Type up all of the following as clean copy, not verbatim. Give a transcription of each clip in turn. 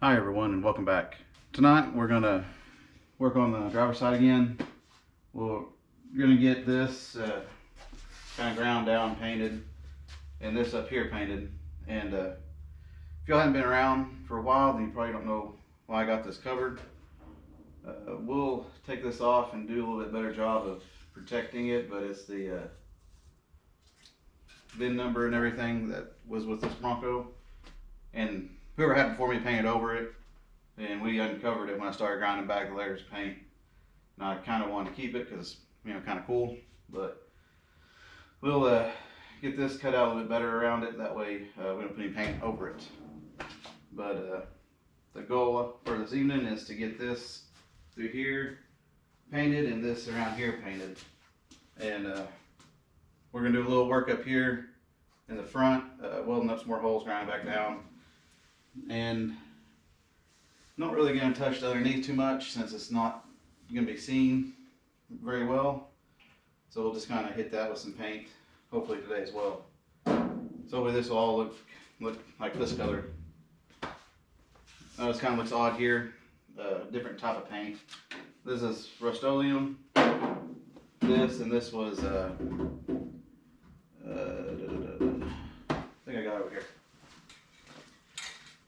Hi everyone and welcome back. Tonight we're gonna work on the driver's side again. We're gonna get this kind of ground down, painted, and this up here painted. And if y'all haven't been around for a while, then you probably don't know why I got this covered. We'll take this off and do a little bit better job of protecting it, but it's the VIN number and everything that was with this Bronco. And whoever had it before me painted over it, and we uncovered it when I started grinding back the layers of paint. And I kind of wanted to keep it because, you know, kind of cool. But we'll get this cut out a little bit better around it. That way we don't put any paint over it. But the goal for this evening is to get this through here painted and this around here painted. And we're going to do a little work up here in the front, welding up some more holes, grinding back down. And not really going to touch the underneath too much since it's not going to be seen very well. So we'll just kind of hit that with some paint, hopefully today as well. So hopefully this will all look like this color. This kind of looks odd here, different type of paint. This is Rust-Oleum. This and this was, I think I got it over here.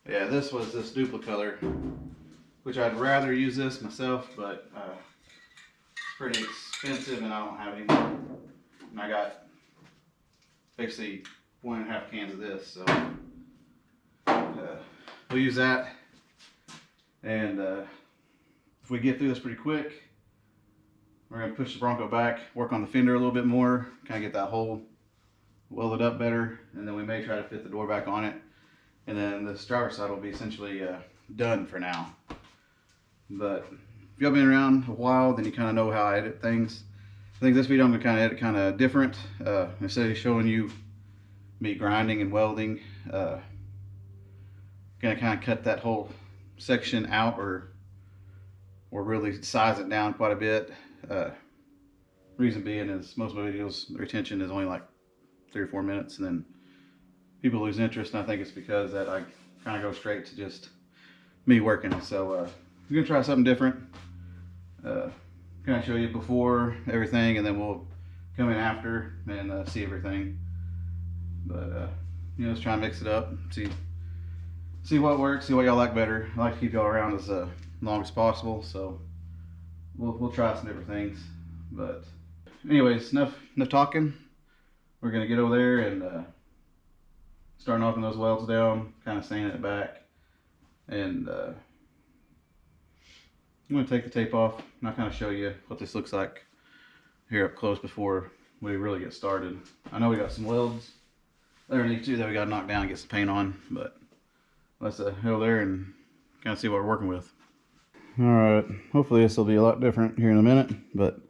Yeah, this was this Duplicolor, which I'd rather use this myself, but it's pretty expensive and I don't have any more. And I got basically 1.5 cans of this, so we'll use that. And if we get through this pretty quick, we're going to push the Bronco back, work on the fender a little bit more, kind of get that hole welded up better, and then we may try to fit the door back on it. And then this driver's side will be essentially done for now. But if y'all been around a while, then you kind of know how I edit things. I think this video I'm going to kind of edit kind of different. Instead of showing you me grinding and welding, going to kind of cut that whole section out or really size it down quite a bit. Reason being is most of my videos, the retention is only like 3 or 4 minutes, and then people lose interest, and I think it's because that I kind of go straight to just me working. So we're gonna try something different. Kind of show you before everything, and then we'll come in after and see everything. But you know, let's try and mix it up, see what works, see what y'all like better. I like to keep y'all around as long as possible, so we'll try some different things. But anyways, enough talking. We're gonna get over there and start knocking those welds down, kind of sanding it back. And I'm going to take the tape off and I'll kind of show you what this looks like here up close before we really get started. I know we got some welds underneath too that we got to knock down and get some paint on, but let's head over there and kind of see what we're working with. Alright, hopefully this will be a lot different here in a minute, but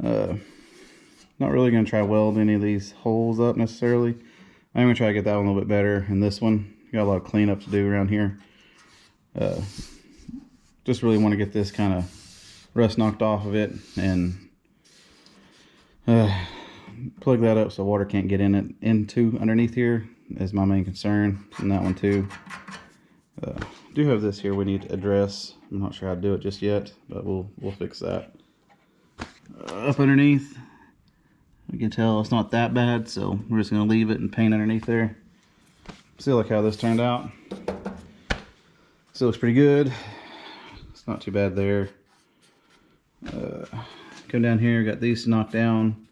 not really going to try to weld any of these holes up necessarily. I'm going to try to get that one a little bit better. And this one, got a lot of cleanup to do around here. Just really want to get this kind of rust knocked off of it and plug that up so water can't get into underneath here is my main concern. And that one too. Do have this here we need to address. I'm not sure how to do it just yet, but we'll fix that. Up underneath, you can tell it's not that bad, so we're just going to leave it and paint underneath there. See, look how this turned out. Still looks pretty good. It's not too bad there. Come down here, got these to knock down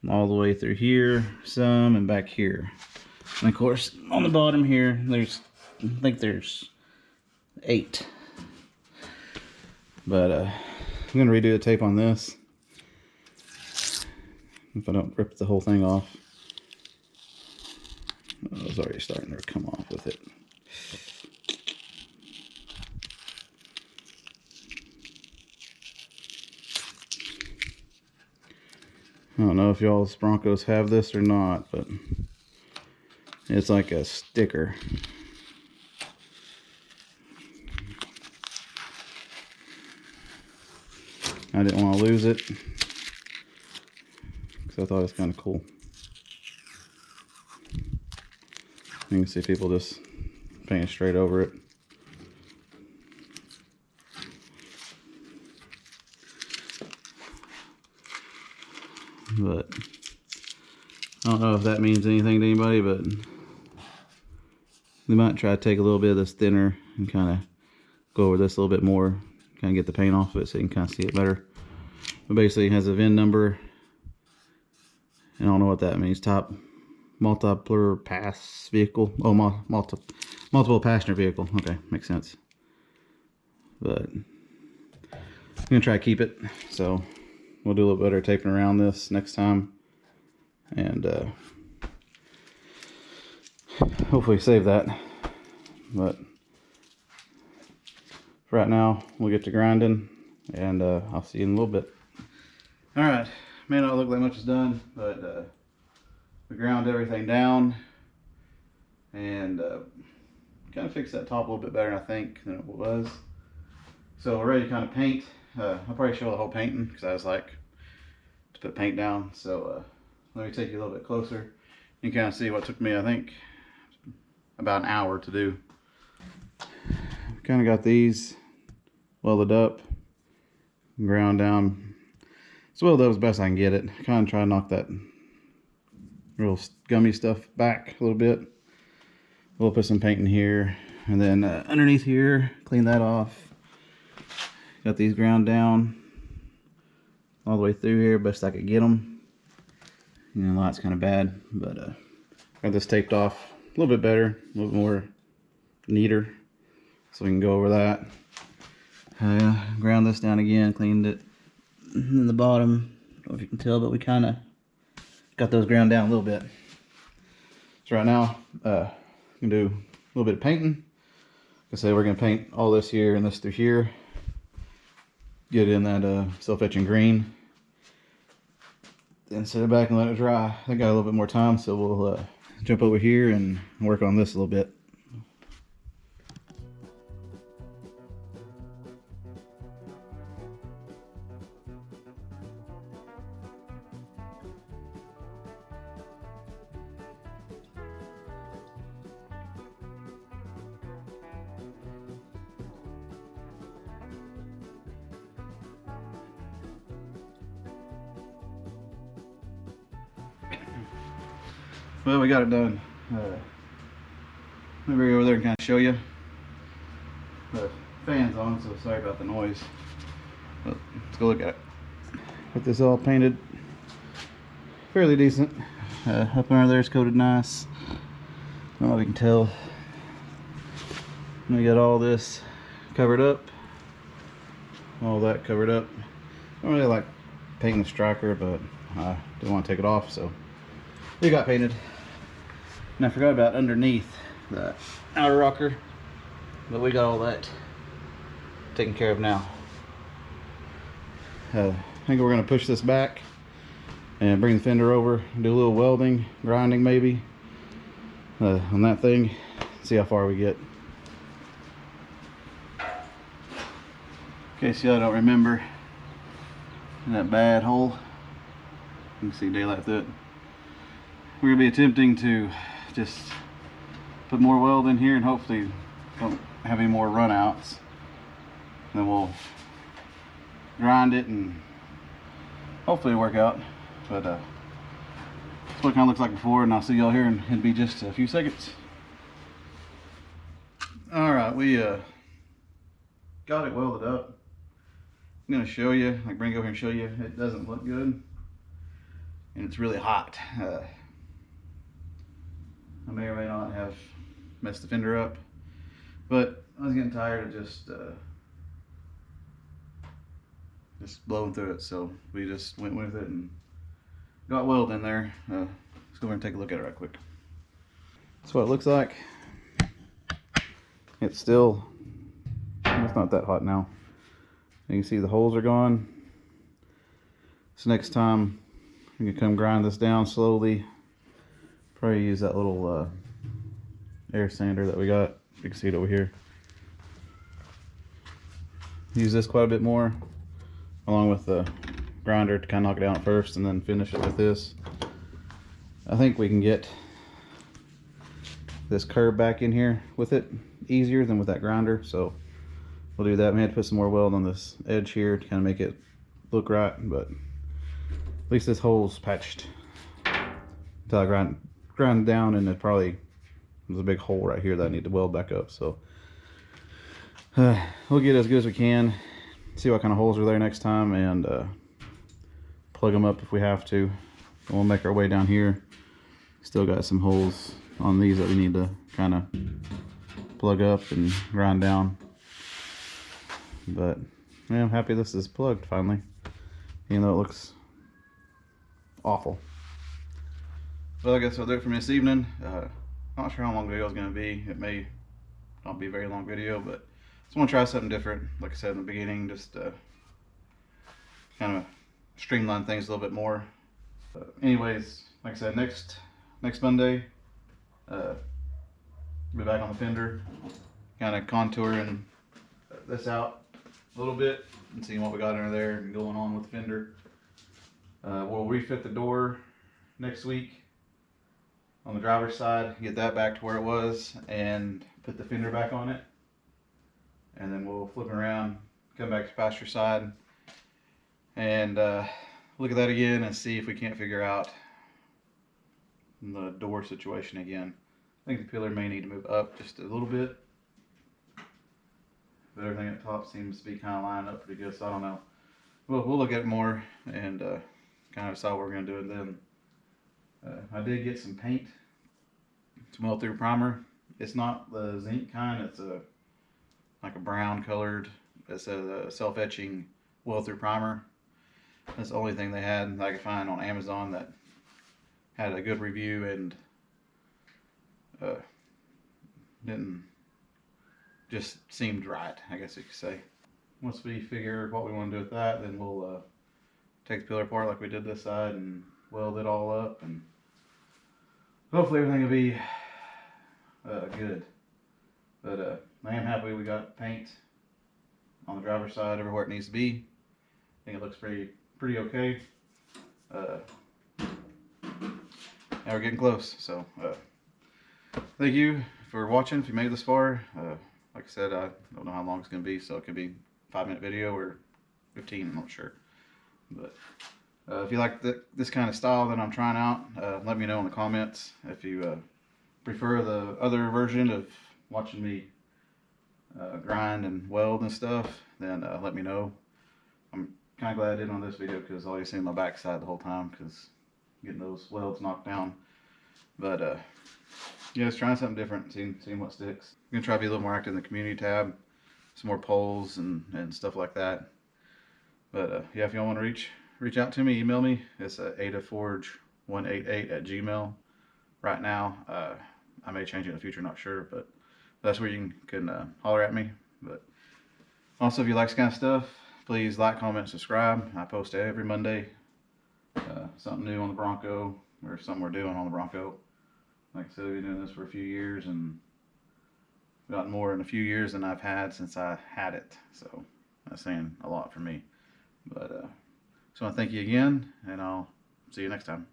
all the way through here, some, and back here. And of course, on the bottom here, I think there's 8. But I'm going to redo the tape on this. If I don't rip the whole thing off. Oh, it's already starting to come off with it. I don't know if y'all's Broncos have this or not, but it's like a sticker. I didn't want to lose it, I thought it was kind of cool. You can see people just paint straight over it. but I don't know if that means anything to anybody, but we might try to take a little bit of this thinner and kind of go over this a little bit more, kind of get the paint off of it so you can kind of see it better. But basically it has a VIN number, and I don't know what that means. Top multiple pass vehicle. Oh, multiple passenger vehicle. Okay, makes sense. But I'm gonna try to keep it, so we'll do a little better taping around this next time, and hopefully save that. But for right now, we'll get to grinding, and I'll see you in a little bit. All right, may not look like much is done, but we ground everything down and kind of fixed that top a little bit better, I think, than it was. So we're ready to kind of paint. I'll probably show the whole painting because I was like to put paint down. So let me take you a little bit closer. You can kind of see what took me, I think, about an hour to do. Kind of got these welded up, ground down. It's welded up as best I can get it. Kind of try to knock that real gummy stuff back a little bit. We'll put some paint in here, and then underneath here, clean that off. Got these ground down all the way through here, best I could get them. You know, the light's kind of bad, but got this taped off a little bit better, a little more neater, so we can go over that. Ground this down again, cleaned it in the bottom. I don't know if you can tell, but we kind of got those ground down a little bit. So right now, I'm gonna do a little bit of painting. Like I say, we're gonna paint all this here and this through here. Get it in that self-etching green. Then set it back and let it dry. I think I got a little bit more time, so we'll jump over here and work on this a little bit. Well, we got it done. Let me bring it over there and kind of show you. The fan's on, so sorry about the noise. But let's go look at it. Got this all painted fairly decent. Up under there is coated nice. I don't know if you can tell. And we got all this covered up. All that covered up. I don't really like painting the striker, but I didn't want to take it off, so it got painted. And I forgot about underneath the outer rocker, but we got all that taken care of now. I think we're going to push this back and bring the fender over, do a little welding, grinding maybe on that thing, see how far we get. Okay, so I don't remember that bad hole. You can see daylight through it. We're going to be attempting to just put more weld in here and hopefully don't have any more runouts. Then we'll grind it and hopefully work out. But that's what it kind of looks like before, and I'll see y'all here in be just a few seconds. All right, we got it welded up. I'm gonna show you, like bring it over here and show you. It doesn't look good, and it's really hot. I may or may not have messed the fender up, but I was getting tired of just blowing through it, so we just went with it and got weld in there. Let's go over and take a look at it right quick. That's what it looks like. It's still, it's not that hot now. You can see the holes are gone. So next time we can come grind this down slowly. Probably use that little air sander that we got. You can see it over here. Use this quite a bit more, along with the grinder to kind of knock it out first and then finish it with this. I think we can get this curve back in here with it easier than with that grinder, so we'll do that. We had to put some more weld on this edge here to kind of make it look right, but at least this hole's patched. Until I grind down, and it probably there's a big hole right here that I need to weld back up. So we'll get it as good as we can. See what kind of holes are there next time, and plug them up if we have to. And we'll make our way down here. Still got some holes on these that we need to kind of plug up and grind down. But yeah, I'm happy this is plugged finally, even though it looks awful. Well, I guess I'll do it for me this evening. Not sure how long the video is going to be. It may not be a very long video, but just want to try something different. Like I said in the beginning, just kind of streamline things a little bit more. Anyways, like I said, next Monday, be back on the fender, kind of contouring this out a little bit and seeing what we got under there and going on with the fender. We'll refit the door next week on the driver's side, get that back to where it was, and put the fender back on it. And then we'll flip it around, come back to passenger side, and look at that again and see if we can't figure out the door situation again. I think the pillar may need to move up just a little bit, but everything at the top seems to be kind of lining up pretty good, so I don't know. We'll look at it more and kind of decide what we're going to do. And then I did get some paint, some weld through primer. It's not the zinc kind, it's like a brown colored, it's a self-etching weld through primer. That's the only thing they had that I could find on Amazon that had a good review and didn't just seemed right, I guess you could say. Once we figure what we want to do with that, then we'll take the pillar apart like we did this side and weld it all up, and hopefully everything will be good. But I am happy we got paint on the driver's side everywhere it needs to be. I think it looks pretty okay. Now we're getting close, so thank you for watching if you made it this far. Like I said, I don't know how long it's going to be, so it could be a 5-minute video or 15, I'm not sure. But if you like this kind of style that I'm trying out, let me know in the comments. If you prefer the other version of watching me grind and weld and stuff, then let me know. I'm kind of glad I did on this video because all you see my backside the whole time because getting those welds knocked down. But yeah, just trying something different, seeing what sticks. I'm gonna try to be a little more active in the community tab, some more polls and stuff like that. But yeah, if y'all want to reach out to me, email me. It's adaforge188@gmail. Right now, I may change it in the future, not sure, but that's where you can holler at me. But also, if you like this kind of stuff, please like, comment, subscribe. I post every Monday something new on the Bronco or something we're doing on the Bronco. Like I said, we've been doing this for a few years and gotten more in a few years than I've had since I had it. So that's saying a lot for me. But so I thank you again, and I'll see you next time.